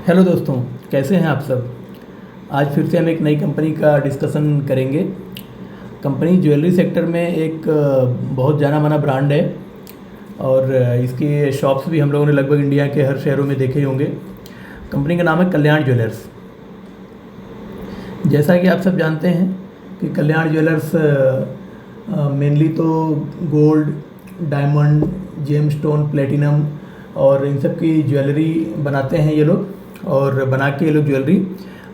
Hello दोस्तों, कैसे हैं आप सब। आज फिर से हम एक नई कंपनी का डिस्कशन करेंगे। कंपनी ज्वेलरी सेक्टर में एक बहुत जाना माना ब्रांड है और इसके शॉप्स भी हम लोगों ने लगभग इंडिया के हर शहरों में देखे ही होंगे। कंपनी का नाम है कल्याण ज्वेलर्स। जैसा कि आप सब जानते हैं कि कल्याण ज्वेलर्स मेनली तो gold, diamond, GeM stone, platinum और इन सब की ज्वेलरी बनाते हैं ये लोग, और बना के ये लोग ज्वेलरी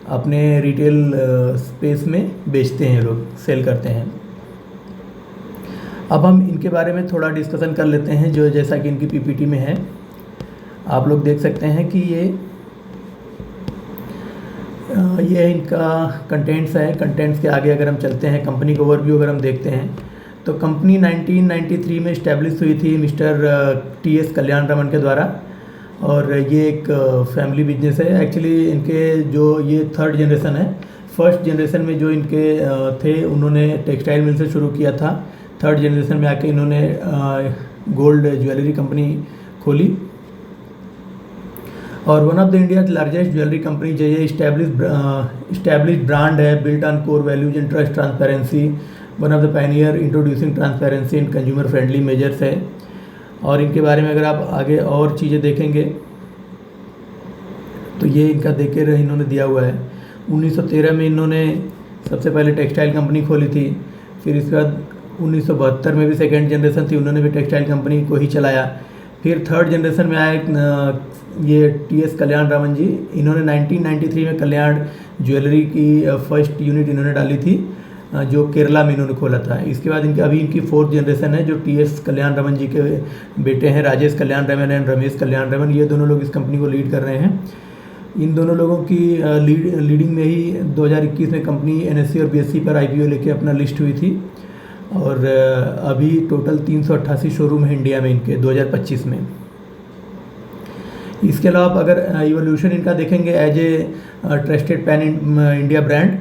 अपने रिटेल स्पेस में बेचते हैं, ये लोग सेल करते हैं। अब हम इनके बारे में थोड़ा डिस्कशन कर लेते हैं, जो जैसा कि इनकी पीपीटी में है। आप लोग देख सकते हैं कि ये इनका कंटेंट्स है। कंटेंट्स के आगे अगर हम चलते हैं, कंपनी का ओवरव्यू अगर हम देखते हैं तो कंपनी 1993 में इस्टेब्लिश हुई थी मिस्टर टी.एस. कल्याण रमन के द्वारा, और ये एक फैमिली बिजनेस है। एक्चुअली इनके जो ये थर्ड जनरेशन है, फर्स्ट जनरेशन में जो इनके थे उन्होंने टेक्सटाइल मिल से शुरू किया था। थर्ड जनरेशन में आके इन्होंने गोल्ड ज्वेलरी कंपनी खोली, और one of the India largest jewellery company जो ये इस्टेब्लिश ब्रांड है, built on core values in trust, transparency, one of the Pioneer introducing transparency in consumer friendly measures है। और इनके बारे में अगर आप आगे और चीज़ें देखेंगे तो ये इनका देख के इन्होंने दिया हुआ है। 1913 में इन्होंने सबसे पहले टेक्सटाइल कंपनी खोली थी। फिर इसके बाद 1972 में भी सेकेंड जनरेशन थी, उन्होंने भी टेक्सटाइल कंपनी को ही चलाया। फिर थर्ड जनरेशन में आए ये टी.एस. कल्याण रमन जी। इन्होंने 1993 में कल्याण ज्वेलरी की फर्स्ट यूनिट इन्होंने डाली थी, जो केरला में इन्होंने खोला था। इसके बाद अभी इनकी फोर्थ जनरेशन है, जो टी.एस. कल्याण रमन जी के बेटे हैं, राजेश कल्याण रमन एंड रमेश कल्याण रमन। ये दोनों लोग इस कंपनी को लीड कर रहे हैं। इन दोनों लोगों की लीडिंग में ही 2021 में कंपनी NSE और BSE पर IPO लेके अपना लिस्ट हुई थी, और अभी टोटल 388 शोरूम है इंडिया में इनके 2025 में। इसके अलावा अगर इवोल्यूशन इनका देखेंगे as a trusted pan India brand,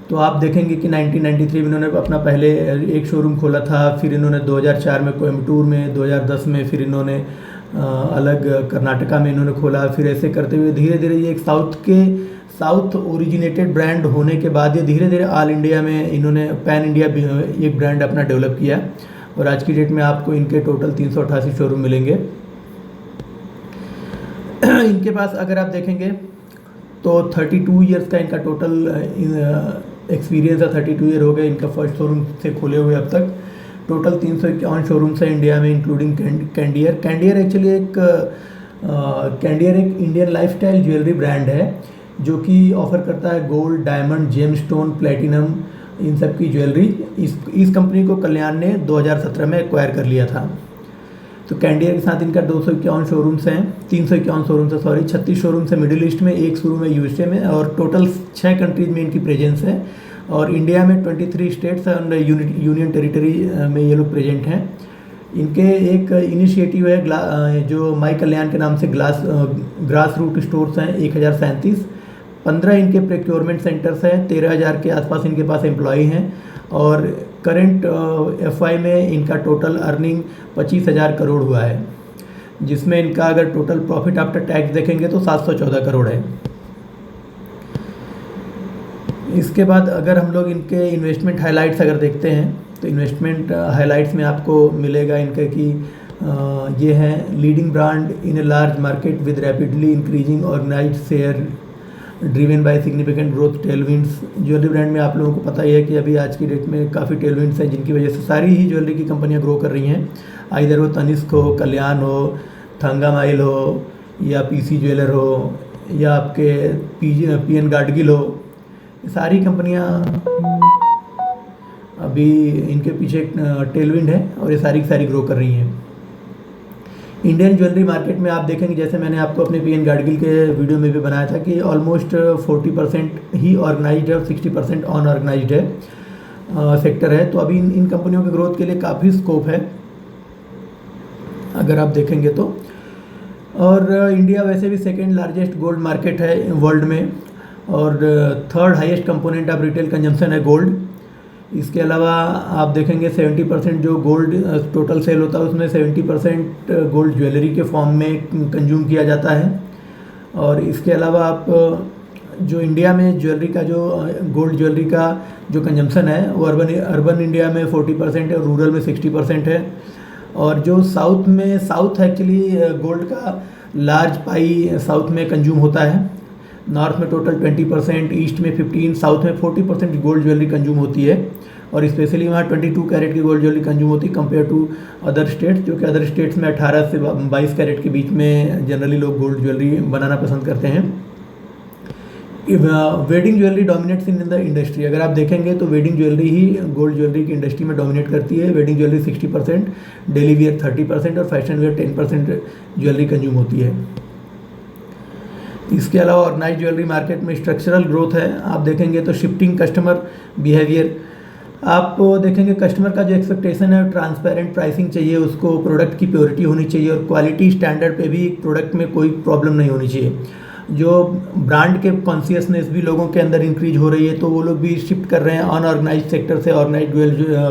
तो आप देखेंगे कि 1993 में इन्होंने अपना पहले एक शोरूम खोला था। फिर इन्होंने 2004 में कोयम्बटूर में, 2010 में फिर इन्होंने अलग कर्नाटका में इन्होंने खोला। फिर ऐसे करते हुए धीरे धीरे ये एक साउथ ओरिजिनेटेड ब्रांड होने के बाद ये धीरे धीरे ऑल इंडिया में इन्होंने पैन इंडिया एक ब्रांड अपना डेवलप किया, और आज की डेट में आपको इनके टोटल 388 शोरूम मिलेंगे। इनके पास अगर आप देखेंगे तो 32 ईयर्स का इनका टोटल एक्सपीरियंस है। 32 ईयर हो गए इनका फर्स्ट शोरूम से खोले हुए अब तक। टोटल 351 शोरूम्स है इंडिया में, इंक्लूडिंग कैंडियर। कैंडियर एक्चुअली कैंडियर एक इंडियन लाइफस्टाइल ज्वेलरी ब्रांड है, जो कि ऑफर करता है gold, diamond, GeM stone, platinum, इन सब की ज्वेलरी। इस कंपनी को कल्याण ने 2017 में एक्वायर कर लिया था। तो कैंडियर के साथ इनका 251 शोरूम्स हैं, 351 शोरूम्स है, सॉरी 36 शोरूम्स है मिडिल ईस्ट में, एक शोरूम है USA में, और टोटल 6 कंट्रीज में इनकी प्रेजेंस है। और इंडिया में 23 स्टेट्स एंड यूनियन टेरिटरी में ये लोग प्रेजेंट हैं। इनके एक इनिशिएटिव है जो माई कल्याण के नाम से ग्रास रूट स्टोर्स हैं 1037, 15 इनके प्रोक्योरमेंट सेंटर्स हैं, 13,000 के आसपास इनके पास एम्प्लॉई हैं, और करंट FY में इनका टोटल अर्निंग 25,000 करोड़ हुआ है, जिसमें इनका अगर टोटल प्रॉफिट आफ्टर टैक्स देखेंगे तो 714 करोड़ है। इसके बाद अगर हम लोग इनके इन्वेस्टमेंट हाइलाइट्स अगर देखते हैं तो इन्वेस्टमेंट हाइलाइट्स में आपको मिलेगा इनका कि ये है leading brand in a large market with rapidly increasing organised share driven by significant growth tailwinds. Jewellery brand में आप लोगों को पता ही है कि अभी आज की डेट में काफ़ी टेलविंड्स हैं, जिनकी वजह से सारी ही ज्वेलरी की कंपनियां ग्रो कर रही हैं। आइदर वो तनिष्क हो, कल्याण हो, थंगामाइल हो, या PC ज्वेलर हो, या आपके PN गाडगिल हो, सारी कंपनियां अभी इनके पीछे टेलविंड है, और ये सारी की सारी ग्रो कर रही हैं। इंडियन ज्वेलरी मार्केट में आप देखेंगे, जैसे मैंने आपको अपने PN गाडगिल के वीडियो में भी बनाया था, कि ऑलमोस्ट 40% ही ऑर्गेनाइज्ड है और 60% अनऑर्गेनाइज्ड है सेक्टर है। तो अभी इन कंपनियों के ग्रोथ के लिए काफ़ी स्कोप है अगर आप देखेंगे तो। और इंडिया वैसे भी सेकेंड लार्जेस्ट गोल्ड मार्केट है वर्ल्ड में, और third highest component of retail consumption है गोल्ड। इसके अलावा आप देखेंगे 70% जो गोल्ड टोटल सेल होता है उसमें 70% गोल्ड ज्वेलरी के फॉर्म में कंज्यूम किया जाता है। और इसके अलावा आप जो इंडिया में ज्वेलरी का जो गोल्ड ज्वेलरी का जो कंजम्पशन है वो अर्बन इंडिया में 40% है और रूरल में 60% है। और जो साउथ एक्चुअली गोल्ड का लार्ज पाई साउथ में कंज्यूम होता है। नॉर्थ में टोटल 20%, ईस्ट में 15%, साउथ में 40% गोल्ड ज्वेलरी कंज्यूम होती है। और स्पेशली वहाँ 22 कैरेट की गोल्ड ज्वेलरी कंज्यूम होती है कंपेयर टू अदर स्टेट्स, जो कि अदर स्टेट्स में 18 से 22 कैरेट के बीच में जनरली लोग गोल्ड ज्वेलरी बनाना पसंद करते हैं। Wedding jewellery dominates in the industry. अगर आप देखेंगे तो वेडिंग ज्वेलरी ही गोल्ड ज्वेलरी की इंडस्ट्री में डोमिनेट करती है। वेडिंग ज्वेलरी 60%, डेली वियर 30% और फैशन वियर 10% ज्वेलरी कंज्यूम होती है। इसके अलावा ऑर्गेनाइज ज्वेलरी मार्केट में स्ट्रक्चरल ग्रोथ है। आप देखेंगे तो शिफ्टिंग कस्टमर बिहेवियर, आप देखेंगे कस्टमर का जो एक्सपेक्टेशन है ट्रांसपेरेंट प्राइसिंग चाहिए, उसको प्रोडक्ट की प्योरिटी होनी चाहिए और क्वालिटी स्टैंडर्ड पे भी प्रोडक्ट में कोई प्रॉब्लम नहीं होनी चाहिए। जो ब्रांड के कॉन्शियसनेस भी लोगों के अंदर इंक्रीज हो रही है, तो वो लोग भी शिफ्ट कर रहे हैं अनऑर्गेनाइज सेक्टर से ऑर्गेनाइज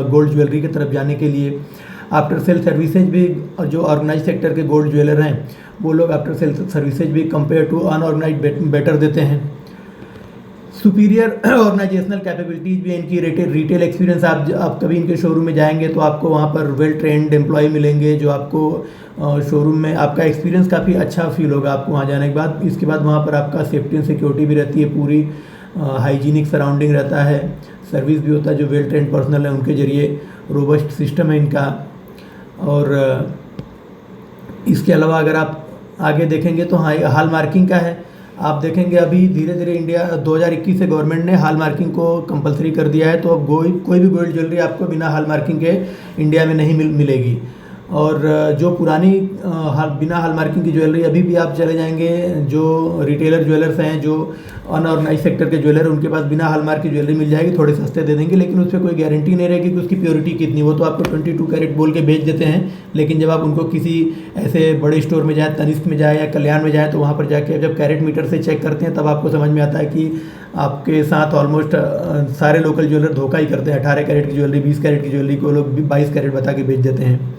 गोल्ड ज्वेलरी की तरफ जाने के लिए। आफ्टर सेल सर्विसेज भी जो ऑर्गेनाइज सेक्टर के गोल्ड ज्वेलर हैं वो लोग आफ्टर सेल सर्विसेज भी कंपेयर टू अनऑर्गेनाइज बेटर देते हैं। सुपीरियर ऑर्गेनाइजेशनल कैपेबिलिटीज़ भी इनकी रिटेल एक्सपीरियंस, आप कभी इनके शोरूम में जाएंगे तो आपको वहाँ पर वेल ट्रेंड एम्प्लॉय मिलेंगे जो आपको शोरूम में आपका एक्सपीरियंस काफ़ी अच्छा फील होगा आपको वहाँ जाने के बाद। इसके बाद वहाँ पर आपका सेफ्टी एंड सिक्योरिटी भी रहती है, पूरी हाइजीनिक सराउंडिंग रहता है, सर्विस भी होता है जो वेल ट्रेंड पर्सनल है उनके जरिए, रोबस्ट सिस्टम है इनका। और इसके अलावा अगर आप आगे देखेंगे तो हाँ हॉल मार्किंग का है। आप देखेंगे अभी धीरे धीरे इंडिया 2021 से गवर्नमेंट ने हॉल मार्किंग को कंपलसरी कर दिया है, तो अब कोई भी गोल्ड ज्वेलरी आपको बिना हॉल मार्किंग के इंडिया में नहीं मिलेगी। और जो पुरानी बिना हॉल मार्किंग की ज्वेलरी अभी भी आप चले जाएंगे, जो रिटेलर ज्वेलर्स हैं, जो अनऑर्गेनाइज सेक्टर के ज्वेलर, उनके पास बिना हॉल मार्क की ज्वेलरी मिल जाएगी, थोड़े सस्ते दे देंगे, लेकिन उस पर कोई गारंटी नहीं रहेगी कि उसकी प्योरिटी कितनी। वो तो आपको 22 कैरेट बोल के बेच देते हैं, लेकिन जब आप उनको किसी ऐसे बड़े स्टोर में जाए, तनिष्क में जाए या कल्याण में जाए, तो वहाँ पर जाके जब कैरेट मीटर से चेक करते हैं तब आपको समझ में आता है कि आपके साथ ऑलमोस्ट सारे लोकल ज्वेलर धोखा ही करते हैं। 18 कैरेट की ज्वेलरी, 20 कैरेट की ज्वेलरी को लोग 22 कैरेट बता के बेच देते हैं।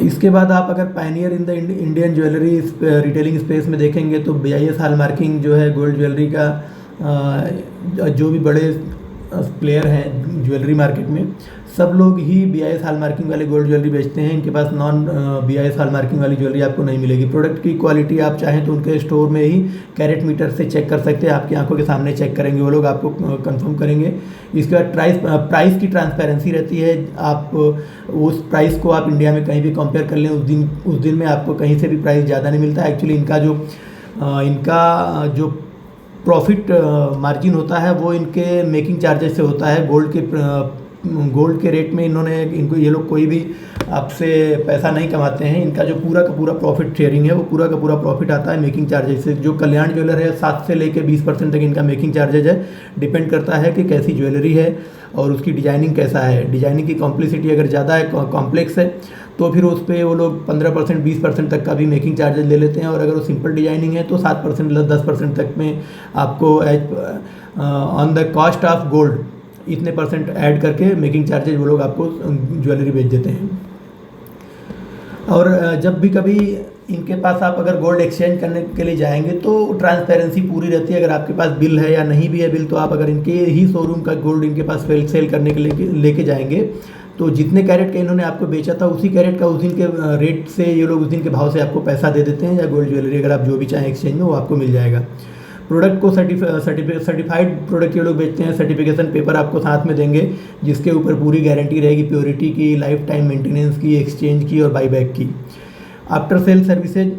इसके बाद आप अगर pioneer in the Indian jewellery retailing space में देखेंगे तो BIS हॉल मार्किंग जो है गोल्ड ज्वेलरी का, जो भी बड़े प्लेयर हैं ज्वेलरी मार्केट में, सब लोग ही BIS हॉल मार्किंग वाले गोल्ड ज्वेलरी बेचते हैं। इनके पास नॉन BIS हॉल मार्किंग वाली ज्वेलरी आपको नहीं मिलेगी। प्रोडक्ट की क्वालिटी आप चाहें तो उनके स्टोर में ही कैरेट मीटर से चेक कर सकते हैं, आपकी आंखों के सामने चेक करेंगे वो लोग, आपको कंफर्म करेंगे। इसके बाद प्राइस की ट्रांसपेरेंसी रहती है। आप उस प्राइस को आप इंडिया में कहीं भी कंपेयर कर लें, उस दिन में आपको कहीं से भी प्राइस ज़्यादा नहीं मिलता। एक्चुअली इनका जो प्रॉफिट मार्जिन होता है वो इनके मेकिंग चार्जेस से होता है। गोल्ड के रेट में ये लोग कोई भी आपसे पैसा नहीं कमाते हैं। इनका जो पूरा का पूरा प्रॉफिट शेयरिंग है वो पूरा का पूरा प्रॉफिट आता है मेकिंग चार्जेस से। जो कल्याण ज्वेलर है 7 से लेकर 20% तक इनका मेकिंग चार्जेज है। डिपेंड करता है कि कैसी ज्वेलरी है और उसकी डिजाइनिंग कैसा है। डिजाइनिंग की कॉम्प्लेक्सिटी अगर ज़्यादा है, कॉम्प्लेक्स है, तो फिर उस पर वो लोग 15% 20% तक का भी मेकिंग चार्जेज ले लेते हैं। और अगर वो सिंपल डिजाइनिंग है तो 7% 10% तक में आपको on the cost of gold इतने % ऐड करके मेकिंग चार्जेज वो लोग आपको ज्वेलरी बेच देते हैं। और जब भी कभी इनके पास आप अगर गोल्ड एक्सचेंज करने के लिए जाएंगे तो ट्रांसपेरेंसी पूरी रहती है। अगर आपके पास बिल है या नहीं भी है बिल, तो आप अगर इनके ही शोरूम का गोल्ड इनके पास सेल करने के लिए लेके जाएंगे तो जितने कैरेट का इन्होंने आपको बेचा था उसी कैरेट का उस दिन के रेट से ये लोग उस दिन के भाव से आपको पैसा दे देते हैं, या गोल्ड ज्वेलरी अगर आप जो भी चाहें एक्सचेंज में वो आपको मिल जाएगा। प्रोडक्ट को सर्टिफाइड प्रोडक्ट ये लोग बेचते हैं। सर्टिफिकेशन पेपर आपको साथ में देंगे जिसके ऊपर पूरी गारंटी रहेगी प्योरिटी की, लाइफ टाइम मेंटेनेंस की, एक्सचेंज की और बाईबैक की। आफ्टर सेल सर्विसेज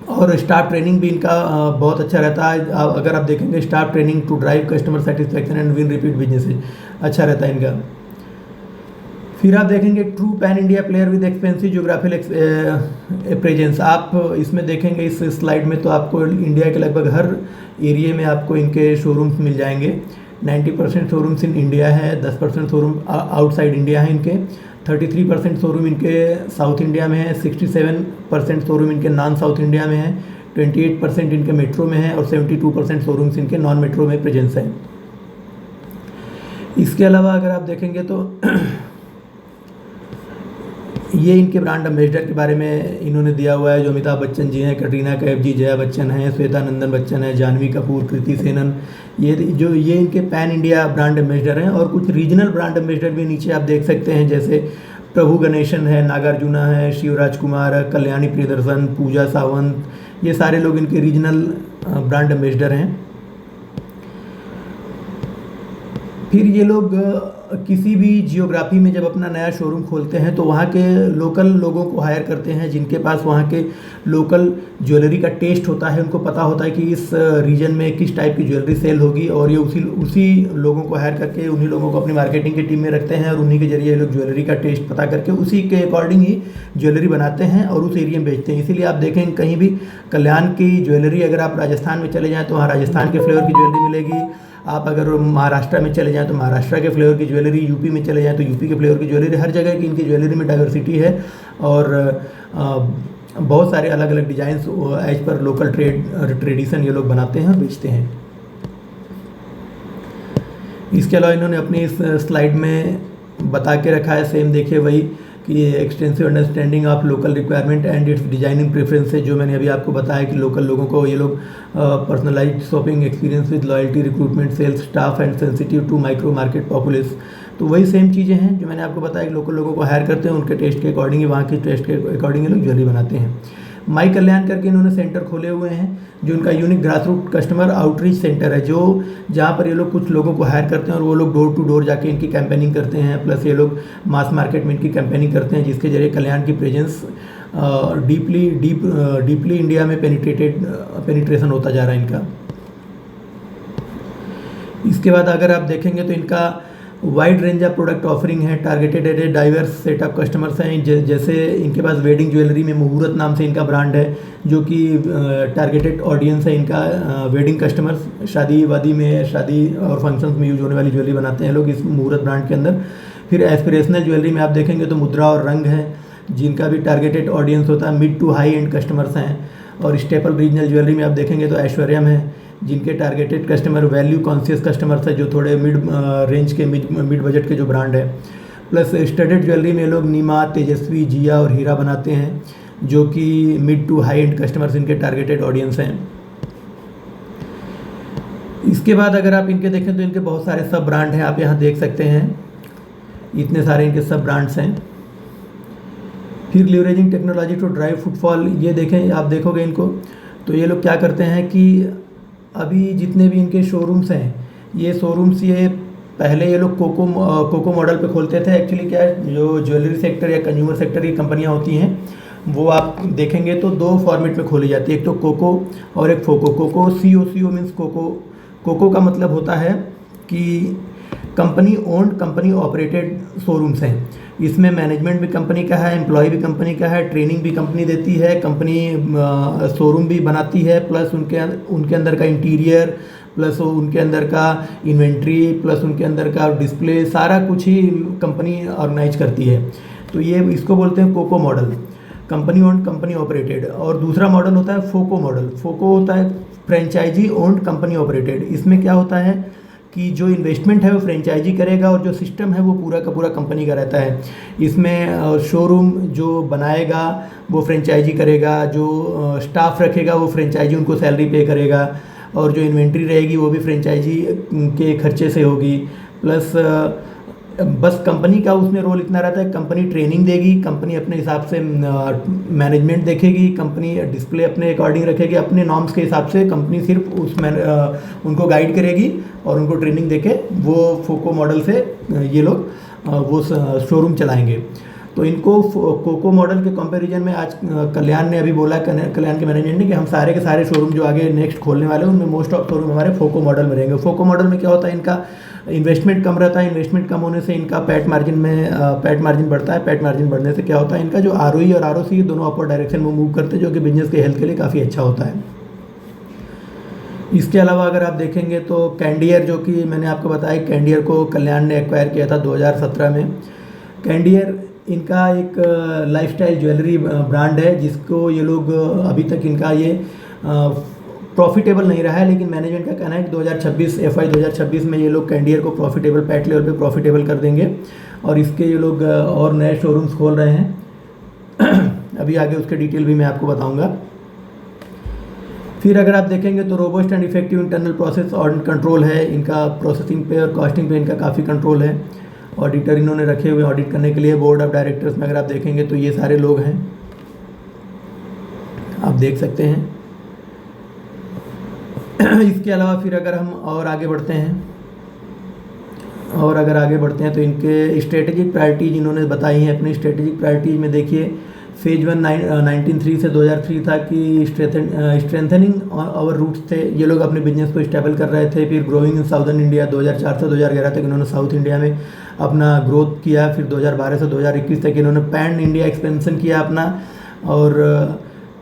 और स्टाफ ट्रेनिंग भी इनका बहुत अच्छा रहता है। अगर आप देखेंगे staff training to drive customer satisfaction and win repeat businesses अच्छा रहता है इनका। फिर आप देखेंगे true pan India player with expensive geographical presence. आप इसमें देखेंगे इस स्लाइड में तो आपको इंडिया के लगभग हर एरिया में आपको इनके शोरूम्स मिल जाएंगे। 90% शोरूम्स इन इंडिया है, 10% शोरूम आउटसाइड इंडिया है इनके, 33% शोरूम इनके साउथ इंडिया में है, 67% शोरूम इनके नॉन साउथ इंडिया में है, 28% इनके मेट्रो में है और 72% शोरूम्स इनके नॉन मेट्रो में प्रेजेंस है। इसके अलावा अगर आप देखेंगे तो ये इनके ब्रांड एम्बेसडर के बारे में इन्होंने दिया हुआ है, जो अमिताभ बच्चन जी हैं, कटरीना कैफ जी, जया बच्चन हैं, श्वेता नंदन बच्चन है, जानवी कपूर, कृति सेनन, ये इनके पैन इंडिया ब्रांड एम्बेसडर हैं। और कुछ रीजनल ब्रांड एम्बेसडर भी नीचे आप देख सकते हैं, जैसे प्रभु गणेशन है, नागार्जुना है, शिवराज कुमार है, कल्याणी प्रियदर्शन, पूजा सावंत, ये सारे लोग इनके रीजनल ब्रांड एम्बेसडर हैं। फिर ये लोग किसी भी जियोग्राफी में जब अपना नया शोरूम खोलते हैं तो वहाँ के लोकल लोगों को हायर करते हैं, जिनके पास वहाँ के लोकल ज्वेलरी का टेस्ट होता है, उनको पता होता है कि इस रीजन में किस टाइप की ज्वेलरी सेल होगी, और ये उसी लोगों को हायर करके उन्हीं लोगों को अपनी मार्केटिंग की टीम में रखते हैं, और उन्हीं के जरिए ये लोग ज्वेलरी का टेस्ट पता करके उसी के अकॉर्डिंग ही ज्वेलरी बनाते हैं और उस एरिया में बेचते हैं। इसीलिए आप देखेंगे कहीं भी कल्याण की ज्वेलरी, अगर आप राजस्थान में चले जाएँ तो वहाँ राजस्थान के फ्लेवर की ज्वेलरी मिलेगी, आप अगर महाराष्ट्र में चले जाएँ तो महाराष्ट्र के फ्लेवर की ज्वेलरी, यूपी में चले जाएँ तो यूपी के फ्लेवर की ज्वेलरी, हर जगह की इनकी ज्वेलरी में डाइवर्सिटी है, और बहुत सारे अलग अलग designs as per local tradition ये लोग बनाते हैं और बेचते हैं। इसके अलावा इन्होंने अपनी इस स्लाइड में बता के रखा है, सेम देखिए वही, कि extensive understanding of local requirement and it's designing preferences, जो मैंने अभी आपको बताया कि लोकल लोगों को ये लोग personalized shopping experience with loyalty, recruitment, sales staff and sensitive to micro market populace. तो वही सेम चीज़ें हैं जो मैंने आपको बताया कि लोकल लोगों को हायर करते हैं, उनके टेस्ट के अकॉर्डिंग ही, वहाँ के टेस्ट के अकॉर्डिंग ये लोग ज्वेलरी बनाते हैं। माई कल्याण करके इन्होंने सेंटर खोले हुए हैं, जो उनका unique grass root customer outreach center है, जो जहाँ पर ये लोग कुछ लोगों को हायर करते हैं और वो लोग डोर टू डोर जाके इनकी कैंपेनिंग करते हैं, प्लस ये लोग मास मार्केट में इनकी कैंपेनिंग करते हैं, जिसके जरिए कल्याण की प्रेजेंस डीपली इंडिया में पेनिट्रेशन होता जा रहा है इनका। इसके बाद अगर आप देखेंगे तो इनका wide range of product offering है, targeted at a diverse set of customers हैं। जैसे इनके पास वेडिंग ज्वेलरी में मुहूर्त नाम से इनका ब्रांड है, जो कि टारगेटेड ऑडियंस है इनका वेडिंग कस्टमर्स, शादी वादी में, शादी और फंक्शंस में यूज होने वाली ज्वेलरी बनाते हैं लोग इस मुहूर्त ब्रांड के अंदर। फिर एस्पिरेशनल ज्वेलरी में आप देखेंगे तो मुद्रा और रंग है, जिनका भी टारगेटेड ऑडियंस होता है mid to high end customers हैं। और स्टेपल रीजनल ज्वेलरी में आप देखेंगे तो ऐश्वर्यम है, जिनके targeted customer value conscious customers है, जो थोड़े मिड रेंज के मिड बजट के जो ब्रांड है। प्लस स्टडेड ज्वेलरी में लोग नीमा, तेजस्वी, जिया और हीरा बनाते हैं, जो कि mid to high end customers इनके टारगेटेड ऑडियंस हैं। इसके बाद अगर आप इनके देखें तो इनके बहुत सारे सब ब्रांड हैं, आप यहाँ देख सकते हैं, इतने सारे इनके सब ब्रांड्स हैं। फिर leveraging technology to drive footfall, ये देखें, आप देखोगे इनको तो ये लोग क्या करते हैं कि अभी जितने भी इनके शोरूम्स हैं, ये शोरूम्स ये पहले ये लोग कोको मॉडल पे खोलते थे। एक्चुअली क्या है, जो ज्वेलरी सेक्टर या कंज्यूमर सेक्टर की कंपनियां होती हैं, वो आप देखेंगे तो दो फॉर्मेट में खोली जाती है, एक तो कोको और एक फोको। कोको COCO मीन्स कोको का मतलब होता है कि company owned, company operated showrooms हैं। इसमें मैनेजमेंट भी कंपनी का है, एम्प्लॉय भी कंपनी का है, ट्रेनिंग भी कंपनी देती है, कंपनी शोरूम भी बनाती है, प्लस उनके अंदर का इंटीरियर, प्लस उनके अंदर का इन्वेंट्री, प्लस उनके अंदर का डिस्प्ले, सारा कुछ ही कंपनी ऑर्गेनाइज करती है। तो ये इसको बोलते हैं COCO model, company owned, company operated. और दूसरा मॉडल होता है फोको मॉडल। फोको होता है फ्रेंचाइजी ओन्ड, कंपनी ऑपरेटेड। इसमें क्या होता है कि जो इन्वेस्टमेंट है वो फ्रेंचाइजी करेगा और जो सिस्टम है वो पूरा का पूरा कंपनी का रहता है। इसमें शोरूम जो बनाएगा वो फ्रेंचाइजी करेगा, जो स्टाफ रखेगा वो फ्रेंचाइजी उनको सैलरी पे करेगा, और जो इन्वेंट्री रहेगी वो भी फ्रेंचाइजी के खर्चे से होगी। प्लस बस कंपनी का उसमें रोल इतना रहता है, कंपनी ट्रेनिंग देगी, कंपनी अपने हिसाब से मैनेजमेंट देखेगी, कंपनी डिस्प्ले अपने अकॉर्डिंग रखेगी, अपने नॉर्म्स के हिसाब से कंपनी सिर्फ उनको गाइड करेगी और उनको ट्रेनिंग देके वो फोको मॉडल से ये लोग वो शोरूम चलाएंगे। तो इनको कोको मॉडल के कंपैरिजन में आज कल्याण ने अभी बोला, कल्याण के मैनेजमेंट ने, कि हम सारे के सारे शोरूम जो आगे नेक्स्ट खोलने वाले हैं उनमें मोस्ट ऑफ शोरूम हमारे फोको मॉडल में रहेंगे। फोको मॉडल में क्या होता है, इनका इन्वेस्टमेंट कम रहता है, इन्वेस्टमेंट कम होने से इनका पैट मार्जिन बढ़ता है, पैट मार्जिन बढ़ने से क्या होता है, इनका जो ROE और ROC दोनों अपर डायरेक्शन में मूव करते हैं, जो कि बिजनेस के हेल्थ के लिए काफ़ी अच्छा होता है। इसके अलावा अगर आप देखेंगे तो कैंडियर, जो कि मैंने आपको बताया, कैंडियर को कल्याण ने एक्वायर किया था 2017 में। कैंडियर इनका एक लाइफस्टाइल ज्वेलरी ब्रांड है, जिसको ये लोग अभी तक इनका ये प्रॉफिटेबल नहीं रहा है, लेकिन मैनेजमेंट का कहना है कि 2026 FY 2026 में ये लोग कैंडियर को प्रॉफिटेबल, पैट लेवल पे प्रॉफिटेबल कर देंगे, और इसके ये लोग और नए शोरूम्स खोल रहे हैं। अभी आगे उसके डिटेल भी मैं आपको बताऊंगा। फिर अगर आप देखेंगे तो robust and effective internal process और कंट्रोल है, इनका प्रोसेसिंग पे और कॉस्टिंग पे इनका काफ़ी कंट्रोल है। ऑडिटर इन्होंने रखे हुए ऑडिट करने के लिए। बोर्ड ऑफ डायरेक्टर्स में अगर आप देखेंगे तो ये सारे लोग हैं, आप देख सकते हैं। इसके अलावा फिर अगर हम और आगे बढ़ते हैं तो इनके स्ट्रेटेजिक प्रायोरिटीज इन्होंने बताई हैं। अपनी स्ट्रेटेजिक प्रायोरिटीज में देखिए, फेज 1 1903 से 2003 था कि स्ट्रेंथनिंग आवर रूट्स थे, ये लोग अपने बिजनेस को स्टेबल कर रहे थे। फिर ग्रोइंग इन साउदर्न इंडिया 2004 से 2011 तक इन्होंने साउथ इंडिया में अपना ग्रोथ किया। फिर 2012 से 2021 तक इन्होंने पैन इंडिया एक्सपेंशन किया अपना। और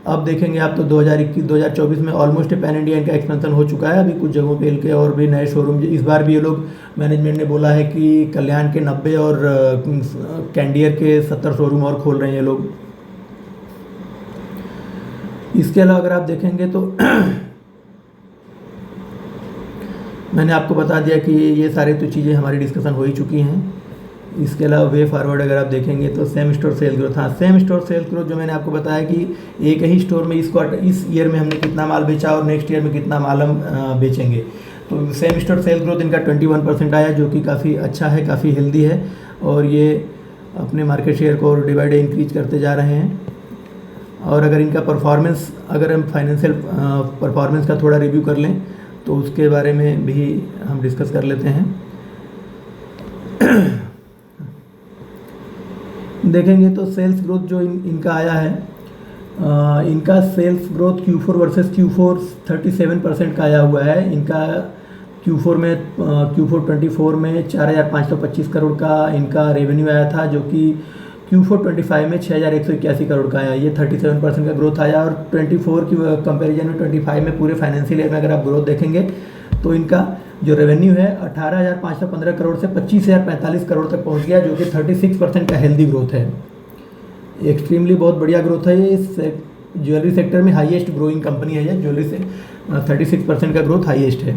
अब देखेंगे आप तो 2021-2024 में ऑलमोस्ट पैन इंडिया इनका एक्सपेंशन हो चुका है। अभी कुछ जगहों पे इनके और भी नए शोरूम, इस बार भी ये लोग मैनेजमेंट ने बोला है कि कल्याण के 90 और कैंडियर के 70 शोरूम और खोल रहे हैं ये लोग। इसके अलावा अगर आप देखेंगे तो मैंने आपको बता दिया कि ये सारी तो चीज़ें हमारी डिस्कशन हो ही चुकी हैं। इसके अलावा वे फॉरवर्ड अगर आप देखेंगे तो सेम स्टोर सेल ग्रोथ, हाँ सेम स्टोर सेल ग्रोथ जो मैंने आपको बताया कि एक ही स्टोर में इस ईयर में हमने कितना माल बेचा और नेक्स्ट ईयर में कितना माल हम बेचेंगे। तो सेम स्टोर सेल ग्रोथ इनका 21% आया, जो कि काफ़ी अच्छा है, काफ़ी हेल्दी है। और ये अपने मार्केट शेयर को और डिवाइड इंक्रीज करते जा रहे हैं। और अगर इनका परफॉर्मेंस, अगर हम फाइनेंशियल परफॉर्मेंस का थोड़ा रिव्यू कर लें तो उसके बारे में भी हम डिस्कस कर लेते हैं। देखेंगे तो सेल्स ग्रोथ जो इनका आया है, इनका sales growth Q4 versus Q4 37% का आया हुआ है। इनका Q4 24 में 4,525 करोड़ का इनका रेवेन्यू आया था, जो कि Q4 25 में 6,181 करोड़ का आया। ये 37% का ग्रोथ आया। और 24 की कंपैरिजन में 25 में पूरे फाइनेंशियल ईयर में अगर आप ग्रोथ देखेंगे तो इनका जो रेवेन्यू है 18,515 करोड़ से 25,045 करोड़ तक पहुंच गया, जो कि 36% का हेल्दी ग्रोथ है। एक्सट्रीमली बहुत बढ़िया ग्रोथ है। ये इस ज्वेलरी सेक्टर में हाईएस्ट ग्रोइंग कंपनी है ये, ज्वेलरी से 36% का ग्रोथ हाईएस्ट है।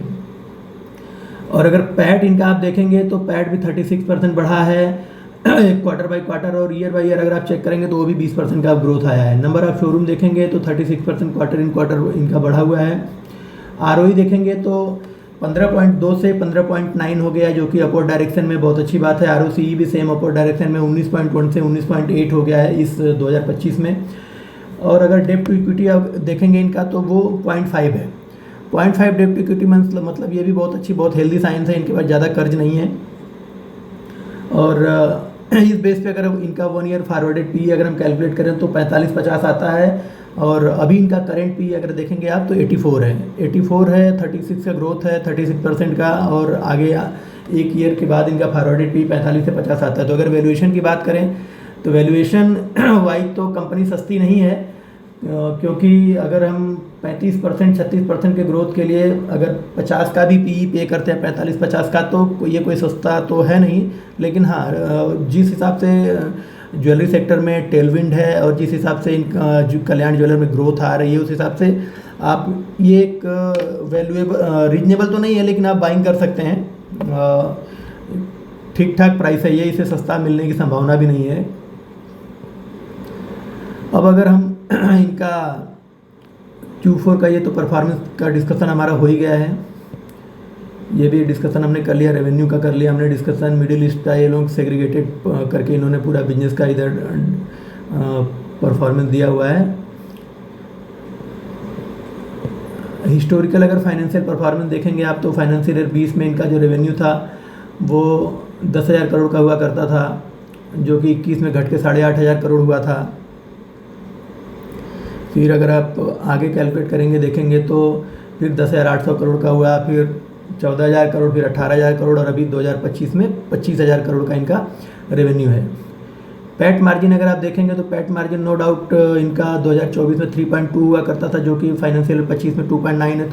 और अगर पैट इनका आप देखेंगे तो पैट भी 36% बढ़ा है क्वार्टर बाय क्वार्टर, और ईयर बाय ईयर अगर आप चेक करेंगे तो वो भी 20% का ग्रोथ आया है। नंबर ऑफ शोरूम देखेंगे तो 36% क्वार्टर इन क्वार्टर इनका बढ़ा हुआ है। आरओई देखेंगे तो 15.2 से 15.9 हो गया, जो कि अपवर्ड डायरेक्शन में बहुत अच्छी बात है। आरओसीई भी सेम अपवर्ड डायरेक्शन में 19.1 से 19.8 हो गया है इस 2025 में। और अगर डेब्ट टू इक्विटी आप देखेंगे इनका तो वो 0.5 है। 0.5 डेब्ट टू इक्विटी मतलब ये भी बहुत अच्छी, बहुत हेल्दी साइंस है। इनके पास ज़्यादा कर्ज नहीं है। और इस बेस पे अगर इनका 1 ईयर फॉरवर्डेड पी अगर हम कैलकुलेट करें तो 45-50 आता है। और अभी इनका करंट पी अगर देखेंगे आप तो 84 है। 84 है, 36 का ग्रोथ है, 36% का। और आगे एक ईयर के बाद इनका फॉरवर्डेड पी 45 से 50 आता है। तो अगर वैल्यूएशन की बात करें तो वैल्यूएशन वाइज तो कंपनी सस्ती नहीं है, क्योंकि अगर हम 35%-36% के ग्रोथ के लिए अगर 50 का भी पी पे करते हैं, 45-50 का, तो ये कोई सस्ता तो है नहीं। लेकिन हाँ, जिस हिसाब से ज्वेलरी सेक्टर में टेलविंड है और जिस हिसाब से इनका जो कल्याण ज्वेलर में ग्रोथ आ रही है, उस हिसाब से आप ये एक वैल्यूएबल, रीजनेबल तो नहीं है लेकिन आप बाइंग कर सकते हैं। ठीक ठाक प्राइस है ये, इसे सस्ता मिलने की संभावना भी नहीं है। अब अगर हम इनका Q4 का, ये तो परफॉर्मेंस का डिस्कशन हमारा हो ही गया है, ये भी डिस्कशन हमने कर लिया। रेवेन्यू का कर लिया हमने डिस्कशन। मिडिल ईस्ट का ये लोग सेग्रीगेटेड करके इन्होंने पूरा बिजनेस का इधर परफॉर्मेंस दिया हुआ है। हिस्टोरिकल अगर फाइनेंशियल परफॉर्मेंस देखेंगे आप तो फाइनेंशियल ईयर 20 में इनका जो रेवेन्यू था वो 10,000 करोड़ का हुआ करता था, जो कि 21 में घट के 8,500 करोड़ हुआ था। फिर अगर आप आगे कैलकुलेट करेंगे देखेंगे तो फिर 10,800 करोड़ का हुआ, फिर 14,000 करोड़, फिर 18,000 करोड़, और अभी 2025 में 25,000 करोड़ का इनका रेवेन्यू है। पैट मार्जिन अगर आप देखेंगे तो पैट मार्जिन नो डाउट इनका 2024 में 3.2 हुआ करता था, जो कि फाइनेंशियल 25 में 2.9 है।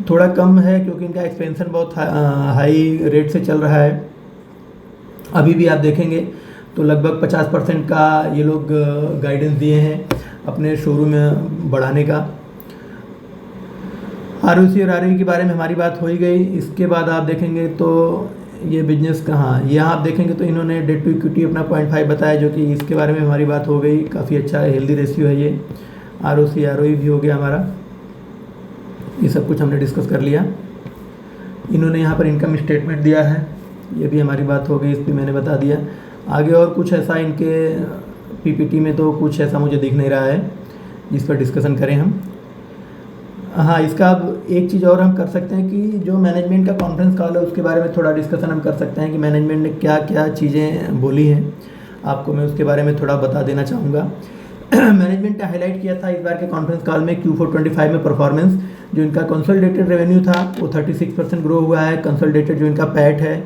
थोड़ा कम है क्योंकि इनका एक्सपेंशन बहुत हाई रेट से चल रहा है। अभी भी आप देखेंगे तो लगभग 50% का ये लोग गाइडेंस दिए हैं अपने शोरूम में बढ़ाने का। आरओसी और आरओई के बारे में हमारी बात हो ही गई। इसके बाद आप देखेंगे तो ये बिजनेस कहाँ, यहाँ आप देखेंगे तो इन्होंने डेट टू इक्विटी अपना 0.5 बताया, जो कि इसके बारे में हमारी बात हो गई। काफ़ी अच्छा हेल्दी रेशियो है ये। ROC ROE भी हो गया हमारा। ये सब कुछ हमने डिस्कस कर लिया। इन्होंने यहाँ पर इनकम स्टेटमेंट दिया है, ये भी हमारी बात हो गई, इस पर मैंने बता दिया। आगे और कुछ ऐसा इनके PPT में तो कुछ ऐसा मुझे दिख नहीं रहा है जिस पर डिस्कशन करें हम। हाँ, इसका अब एक चीज़ और हम कर सकते हैं कि जो मैनेजमेंट का कॉन्फ्रेंस कॉल है उसके बारे में थोड़ा डिस्कशन हम कर सकते हैं कि मैनेजमेंट ने क्या क्या चीज़ें बोली हैं। आपको मैं उसके बारे में थोड़ा बता देना चाहूँगा। मैनेजमेंट ने हाईलाइट किया था इस बार के कॉन्फ्रेंस कॉल में Q4 25 में परफॉर्मेंस। जो इनका कंसोलिडेटेड रेवेन्यू था वो 36% ग्रो हुआ है। कंसोलिडेटेड जो इनका पैट है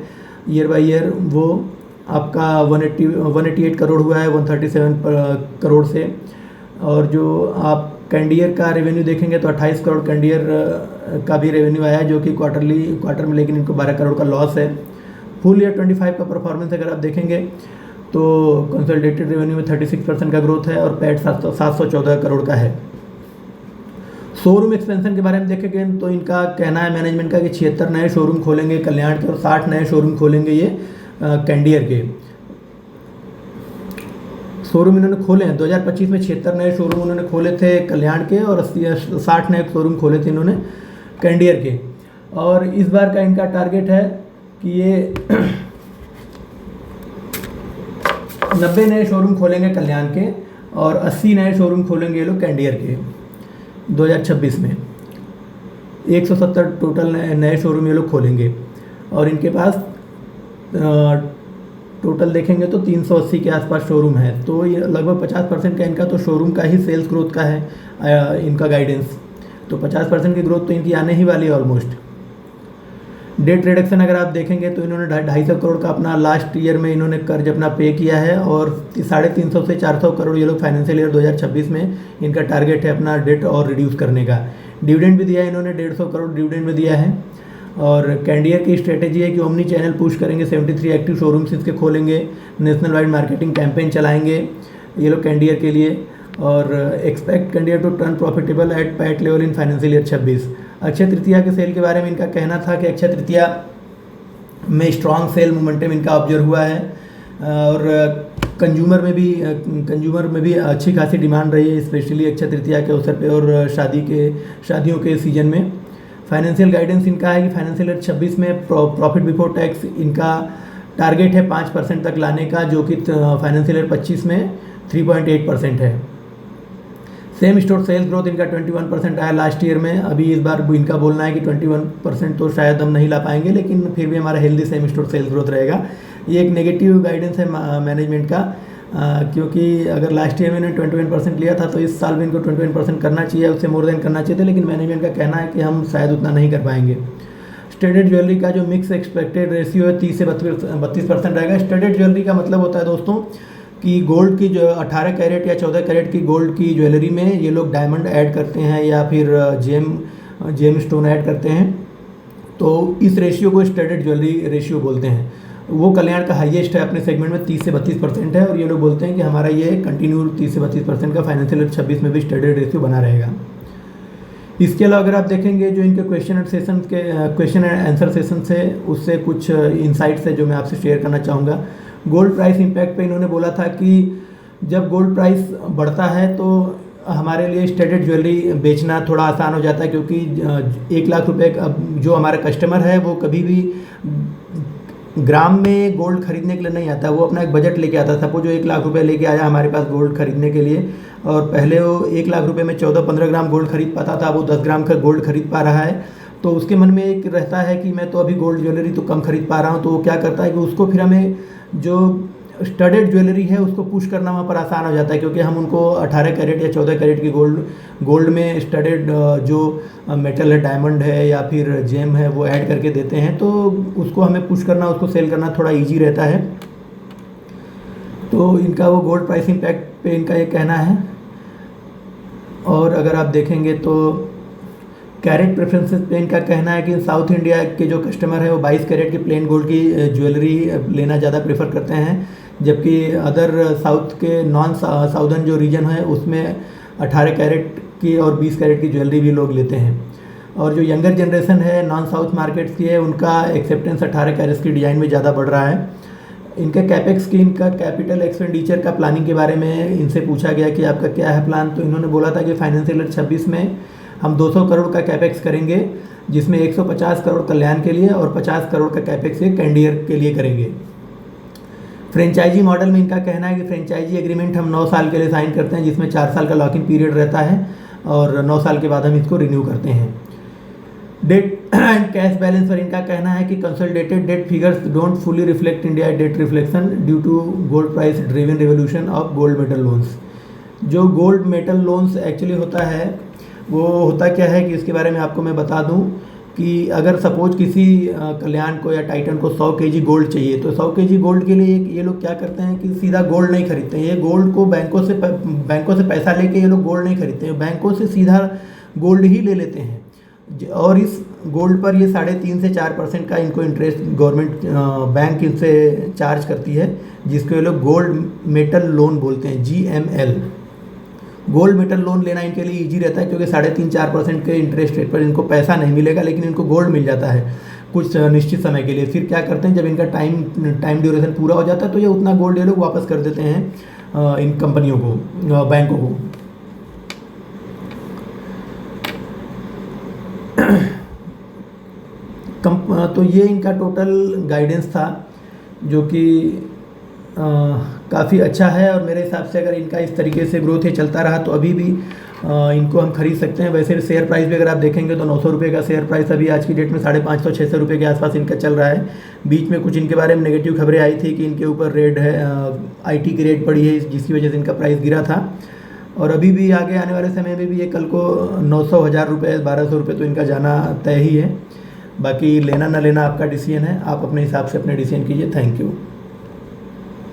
ईयर बाय ईयर वो आपका 188 करोड़ हुआ है 137 करोड़ से। और जो आप कैंडियर का रेवेन्यू देखेंगे तो 28 करोड़ कैंडियर का भी रेवेन्यू आया है, जो कि क्वार्टर में लेकिन इनको 12 करोड़ का लॉस है। फुल ईयर 25 का परफॉर्मेंस अगर आप देखेंगे तो कंसोलिडेटेड रेवेन्यू में 36% का ग्रोथ है और पैट 714 करोड़ का है। शोरूम एक्सपेंशन के बारे में देखेंगे तो इनका कहना है मैनेजमेंट का कि 76 नए शोरूम खोलेंगे कल्याण के और 60 नए शोरूम खोलेंगे ये कैंडियर के। शोरूम इन्होंने खोले हैं 2025 में 76 नए शोरूम उन्होंने खोले थे कल्याण के और 60 नए शोरूम खोले थे इन्होंने कैंडियर के। और इस बार का इनका टारगेट है कि ये 90 नए शोरूम खोलेंगे कल्याण के और 80 नए शोरूम खोलेंगे ये लोग कैंडियर के 2026 में। 170 टोटल नए शोरूम ये लोग खोलेंगे और इनके पास टोटल देखेंगे तो 380 के आसपास शोरूम है। तो ये लगभग 50% का इनका तो शोरूम का ही सेल्स ग्रोथ का है इनका गाइडेंस। तो 50% की ग्रोथ तो इनकी आने ही वाली है ऑलमोस्ट। डेट रिडक्शन अगर आप देखेंगे तो इन्होंने 250 करोड़ का अपना लास्ट ईयर में इन्होंने कर्ज अपना पे किया है और 350 से 400 करोड़ ये लोग फाइनेंशियल ईयर 2026 में इनका टारगेट है अपना डेट और रिड्यूस करने का। डिविडेंड भी दिया है इन्होंने 150 करोड़ डिविडेंड में दिया है। और कैंडियर की स्ट्रेटेजी है कि ओमनी चैनल पुश करेंगे, 73 एक्टिव शोरूम्स इसके खोलेंगे, नेशनल वाइड मार्केटिंग कैंपेन चलाएंगे ये लोग कैंडियर के लिए। और expect Candere to turn profitable at PAT level in financial year 26। Akshaya Tritiya के सेल के बारे में इनका कहना था कि अक्षय तृतीया में स्ट्रॉन्ग सेल मोमेंटम इनका ऑब्जर्व हुआ है और कंज्यूमर में भी अच्छी खासी डिमांड रही है, स्पेशली अक्षय तृतीया के अवसर पे और शादियों के सीजन में। फाइनेंशियल गाइडेंस इनका है कि फाइनेंशियल ईयर 26 में प्रॉफिट बिफोर टैक्स इनका टारगेट है 5% तक लाने का, जो कि फाइनेंशियल ईयर 25 में 3.8% है। सेम स्टोर सेल्स ग्रोथ इनका 21% आया लास्ट ईयर में। अभी इस बार इनका बोलना है कि 21% तो शायद हम नहीं ला पाएंगे, लेकिन फिर भी हमारा healthy same store sales growth रहेगा। ये एक नेगेटिव गाइडेंस है मैनेजमेंट का, क्योंकि अगर लास्ट ईयर में इन्होंने 21% लिया था तो इस साल भी इनको 21% करना चाहिए, उससे मोर देन करना चाहिए था, लेकिन मैनेजमेंट का कहना है कि हम शायद उतना नहीं कर पाएंगे। स्टडेड ज्वेलरी का जो मिक्स एक्सपेक्टेड रेशियो है 30 से 32% रहेगा। स्टडेड ज्वेलरी का मतलब होता है दोस्तों कि गोल्ड की जो 18 कैरेट या 14 कैरेट की गोल्ड की ज्वेलरी में ये लोग डायमंड ऐड करते हैं या फिर जेम स्टोन ऐड करते हैं, तो इस रेशियो को स्टडेड ज्वेलरी रेशियो बोलते हैं। वो कल्याण का हाईएस्ट है अपने सेगमेंट में, 30 से 32% है और ये लोग बोलते हैं कि हमारा ये कंटिन्यू 30 से 32% का फाइनेंशियल ईयर 26 में भी स्टडेड रेशियो बना रहेगा। इसके अलावा अगर आप देखेंगे जो इनके क्वेश्चन एंड आंसर सेशन से उससे कुछ इंसाइट्स है जो मैं आपसे शेयर करना चाहूँगा। गोल्ड प्राइस इम्पैक्ट पे इन्होंने बोला था कि जब गोल्ड प्राइस बढ़ता है तो हमारे लिए स्टडेड ज्वेलरी बेचना थोड़ा आसान हो जाता है, क्योंकि 1 लाख रुपए जो हमारा कस्टमर है वो कभी भी ग्राम में गोल्ड खरीदने के लिए नहीं आता, वो अपना एक बजट लेके आता। सपोज जो 1 लाख रुपए लेके आया हमारे पास गोल्ड खरीदने के लिए और पहले वो 1 लाख रुपए में 14-15 ग्राम गोल्ड खरीद पाता था, वो 10 ग्राम का गोल्ड खरीद पा रहा है, तो उसके मन में एक रहता है कि मैं तो अभी गोल्ड ज्वेलरी तो कम खरीद पा रहा हूँ। तो वो क्या करता है कि उसको फिर हमें जो स्टडेड ज्वेलरी है उसको पुश करना वहाँ पर आसान हो जाता है, क्योंकि हम उनको 18 कैरेट या 14 कैरेट की गोल्ड में स्टडेड जो मेटल है, डायमंड है या फिर जेम है, वो ऐड करके देते हैं, तो उसको हमें पुश करना, उसको सेल करना थोड़ा इजी रहता है। तो इनका वो गोल्ड प्राइस इम्पैक्ट पे इनका ये कहना है। और अगर आप देखेंगे तो कैरेट प्रेफरेंसेस पे इनका कहना है कि साउथ इंडिया के जो कस्टमर है वो 22 कैरेट की प्लेन गोल्ड की ज्वेलरी लेना ज़्यादा प्रेफर करते हैं, जबकि अदर साउथ के नॉन साउदर्न जो रीजन है उसमें 18 कैरेट की और 20 कैरेट की ज्वेलरी भी लोग लेते हैं। और जो यंगर जनरेशन है नॉन साउथ मार्केट्स की है, उनका एक्सेप्टेंस 18 कैरेट्स की डिज़ाइन में ज़्यादा बढ़ रहा है। इनका कैपेक्स की, इनका कैपिटल एक्सपेंडिचर का प्लानिंग के बारे में इनसे पूछा गया कि आपका क्या है प्लान, तो इन्होंने बोला था कि फाइनेंशियल ईयर 26 में हम 200 करोड़ का कैपेक्स करेंगे, जिसमें 150 करोड़ कल्याण के लिए और 50 करोड़ का कैपेक्स ये कैंडियर के लिए करेंगे। फ्रेंचाइजी मॉडल में इनका कहना है कि फ्रेंचाइजी एग्रीमेंट हम 9 साल के लिए साइन करते हैं, जिसमें 4 साल का लॉक इन पीरियड रहता है और 9 साल के बाद हम इसको रिन्यू करते हैं। डेट एंड कैश बैलेंस पर इनका कहना है कि consolidated debt figures don't fully reflect India debt reflection due to gold price driven revolution of gold metal loans. जो गोल्ड मेटल लोन्स एक्चुअली होता है वो होता क्या है कि इसके बारे में आपको मैं बता दूं कि अगर सपोज किसी कल्याण को या टाइटन को 100 केजी गोल्ड चाहिए, तो 100 केजी गोल्ड के लिए ये लोग क्या करते हैं कि सीधा गोल्ड नहीं खरीदते हैं। ये गोल्ड को बैंकों से पैसा लेके ये लोग गोल्ड नहीं खरीदते हैं, बैंकों से सीधा गोल्ड ही ले लेते हैं और इस गोल्ड पर ये 3.5 से 4% का इनको इंटरेस्ट गवर्नमेंट बैंक इनसे चार्ज करती है, जिसको ये लोग गोल्ड मेटल लोन बोलते हैं, GML। गोल्ड मेटल लोन लेना इनके लिए इजी रहता है क्योंकि 3.5-4% के इंटरेस्ट रेट पर इनको पैसा नहीं मिलेगा, लेकिन इनको गोल्ड मिल जाता है कुछ निश्चित समय के लिए। फिर क्या करते हैं, जब इनका टाइम ड्यूरेशन पूरा हो जाता है तो ये उतना गोल्ड ये लोग वापस कर देते हैं इन कंपनियों को, बैंकों को। तो ये इनका टोटल गाइडेंस था जो कि काफ़ी अच्छा है और मेरे हिसाब से अगर इनका इस तरीके से ग्रोथ ही चलता रहा तो अभी भी इनको हम खरीद सकते हैं। वैसे शेयर प्राइस भी अगर आप देखेंगे तो 900 रुपये का शेयर प्राइस अभी आज की डेट में 550-600 रुपये के आसपास इनका चल रहा है। बीच में कुछ इनके बारे में नेगेटिव खबरें आई थी कि इनके ऊपर रेड है, IT की रेड पड़ी है, जिसकी वजह से इनका प्राइस गिरा था। और अभी भी आगे आने वाले समय में भी ये कल को 900, 1000 रुपये, 1200 रुपये तो इनका जाना तय ही है। बाकी लेना ना लेना आपका डिसीजन है, आप अपने हिसाब से अपने डिसीजन कीजिए। Thank you.